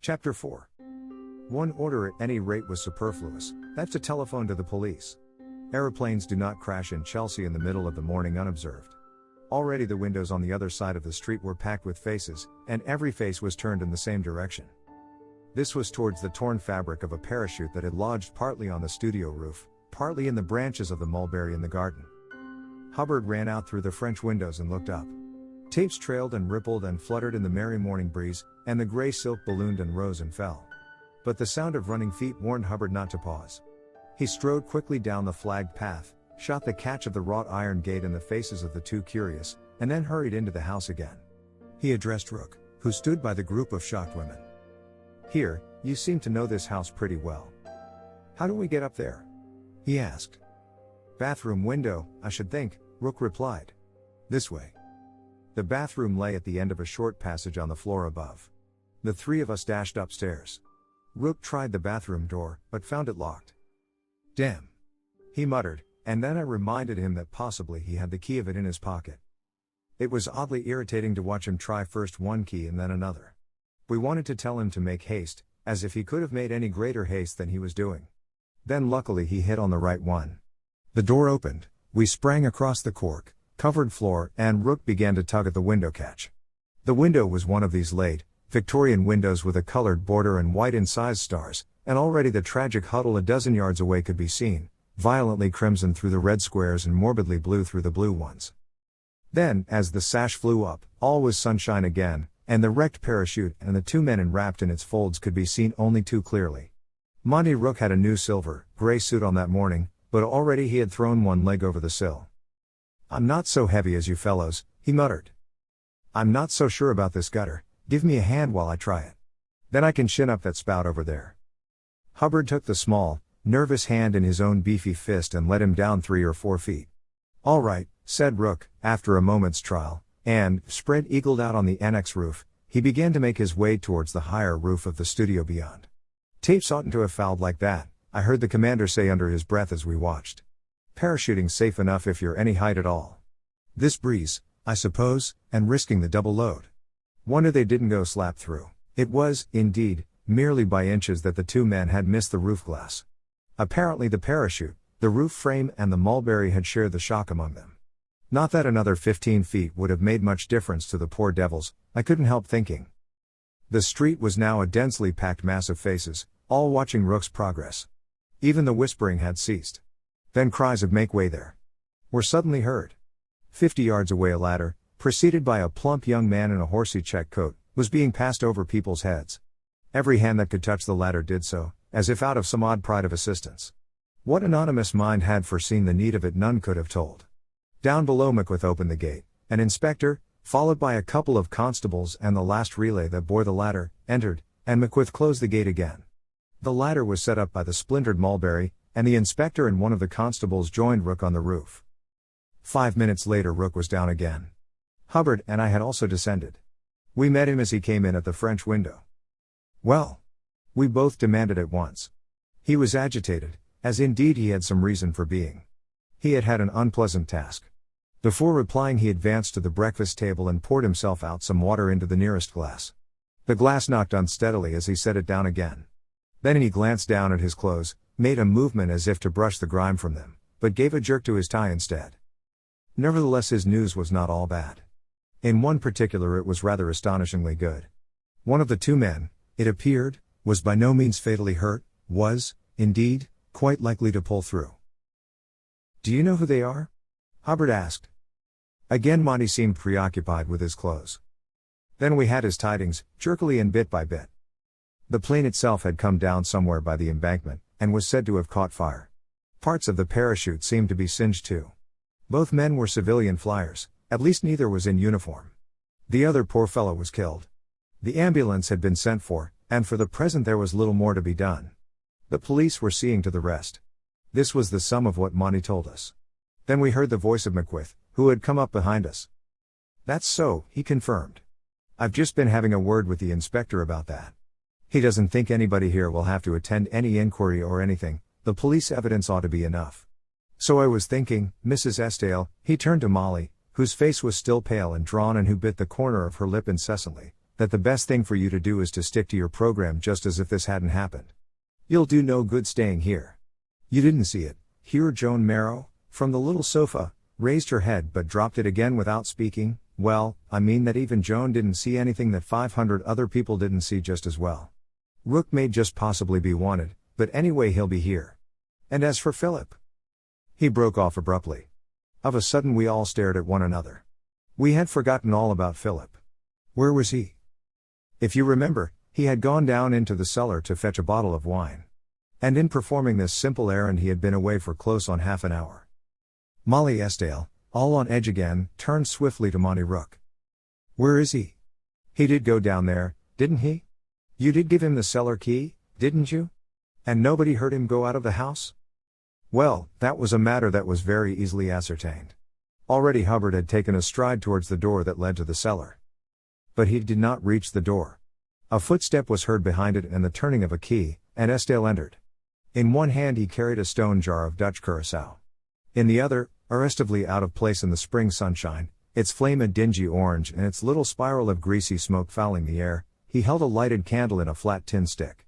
Chapter 4. One order at any rate was superfluous, that's to telephone to the police. Aeroplanes do not crash in Chelsea in the middle of the morning unobserved. Already the windows on the other side of the street were packed with faces, and every face was turned in the same direction. This was towards the torn fabric of a parachute that had lodged partly on the studio roof, partly in the branches of the mulberry in the garden. Hubbard ran out through the French windows and looked up. Tapes trailed and rippled and fluttered in the merry morning breeze, and the gray silk ballooned and rose and fell. But the sound of running feet warned Hubbard not to pause. He strode quickly down the flagged path, shot the catch of the wrought iron gate in the faces of the two curious, and then hurried into the house again. He addressed Rook, who stood by the group of shocked women. "Here, you seem to know this house pretty well. How do we get up there?" he asked. "Bathroom window, I should think," Rook replied. "This way." The bathroom lay at the end of a short passage on the floor above. The three of us dashed upstairs. Rook tried the bathroom door, but found it locked. "Damn," he muttered, and then I reminded him that possibly he had the key of it in his pocket. It was oddly irritating to watch him try first one key and then another. We wanted to tell him to make haste, as if he could have made any greater haste than he was doing. Then luckily he hit on the right one. The door opened, we sprang across the cork covered floor, and Rook began to tug at the window catch. The window was one of these late Victorian windows with a colored border and white incised stars, and already the tragic huddle a dozen yards away could be seen, violently crimson through the red squares and morbidly blue through the blue ones. Then, as the sash flew up, all was sunshine again, and the wrecked parachute and the two men enwrapped in its folds could be seen only too clearly. Monty Rook had a new silver, gray suit on that morning, but already he had thrown one leg over the sill. "I'm not so heavy as you fellows," he muttered. "I'm not so sure about this gutter, give me a hand while I try it. Then I can shin up that spout over there." Hubbard took the small, nervous hand in his own beefy fist and let him down 3 or 4 feet. "All right," said Rook, after a moment's trial, and, spread eagled out on the annex roof, he began to make his way towards the higher roof of the studio beyond. "Tapes oughtn't to have fouled like that," I heard the commander say under his breath as we watched. "Parachuting's safe enough if you're any height at all. This breeze, I suppose, and risking the double load. Wonder they didn't go slap through." It was, indeed, merely by inches that the two men had missed the roof glass. Apparently the parachute, the roof frame and the mulberry had shared the shock among them. Not that another 15 feet would have made much difference to the poor devils, I couldn't help thinking. The street was now a densely packed mass of faces, all watching Rook's progress. Even the whispering had ceased. Then cries of "make way there" were suddenly heard. 50 yards away a ladder, preceded by a plump young man in a horsey check coat, was being passed over people's heads. Every hand that could touch the ladder did so, as if out of some odd pride of assistance. What anonymous mind had foreseen the need of it none could have told. Down below Macwith opened the gate, an inspector, followed by a couple of constables and the last relay that bore the ladder, entered, and Macwith closed the gate again. The ladder was set up by the splintered mulberry, and the inspector and one of the constables joined Rook on the roof. 5 minutes later Rook was down again. Hubbard and I had also descended. We met him as he came in at the French window. "Well?" we both demanded at once. He was agitated, as indeed he had some reason for being. He had had an unpleasant task. Before replying he advanced to the breakfast table and poured himself out some water into the nearest glass. The glass knocked unsteadily as he set it down again. Then he glanced down at his clothes, made a movement as if to brush the grime from them, but gave a jerk to his tie instead. Nevertheless his news was not all bad. In one particular it was rather astonishingly good. One of the two men, it appeared, was by no means fatally hurt, was, indeed, quite likely to pull through. "Do you know who they are?" Hubbard asked. Again Monty seemed preoccupied with his clothes. Then we had his tidings, jerkily and bit by bit. The plane itself had come down somewhere by the embankment, and was said to have caught fire. Parts of the parachute seemed to be singed too. Both men were civilian flyers, at least neither was in uniform. The other poor fellow was killed. The ambulance had been sent for, and for the present there was little more to be done. The police were seeing to the rest. This was the sum of what Monty told us. Then we heard the voice of Macwith, who had come up behind us. "That's so," he confirmed. "I've just been having a word with the inspector about that. He doesn't think anybody here will have to attend any inquiry or anything, the police evidence ought to be enough. So I was thinking, Mrs. Estale," he turned to Molly, whose face was still pale and drawn and who bit the corner of her lip incessantly, that the best thing for you to do is to stick to your program just as if this hadn't happened. You'll do no good staying here. You didn't see it, here Joan Marrow, from the little sofa, raised her head but dropped it again without speaking. Well, I mean that even Joan didn't see anything that 500 other people didn't see just as well. Rook may just possibly be wanted, but anyway he'll be here. And as for Philip... He broke off abruptly. Of a sudden we all stared at one another. We had forgotten all about Philip. Where was he? If you remember, he had gone down into the cellar to fetch a bottle of wine. And in performing this simple errand he had been away for close on half an hour. Molly Esdale, all on edge again, turned swiftly to Monty Rook. Where is he? He did go down there, didn't he? You did give him the cellar key, didn't you? And nobody heard him go out of the house? Well, that was a matter that was very easily ascertained. Already Hubbard had taken a stride towards the door that led to the cellar. But he did not reach the door. A footstep was heard behind it and the turning of a key, and Esdale entered. In one hand he carried a stone jar of Dutch curacao. In the other, arrestively out of place in the spring sunshine, its flame a dingy orange and its little spiral of greasy smoke fouling the air, he held a lighted candle in a flat tin stick.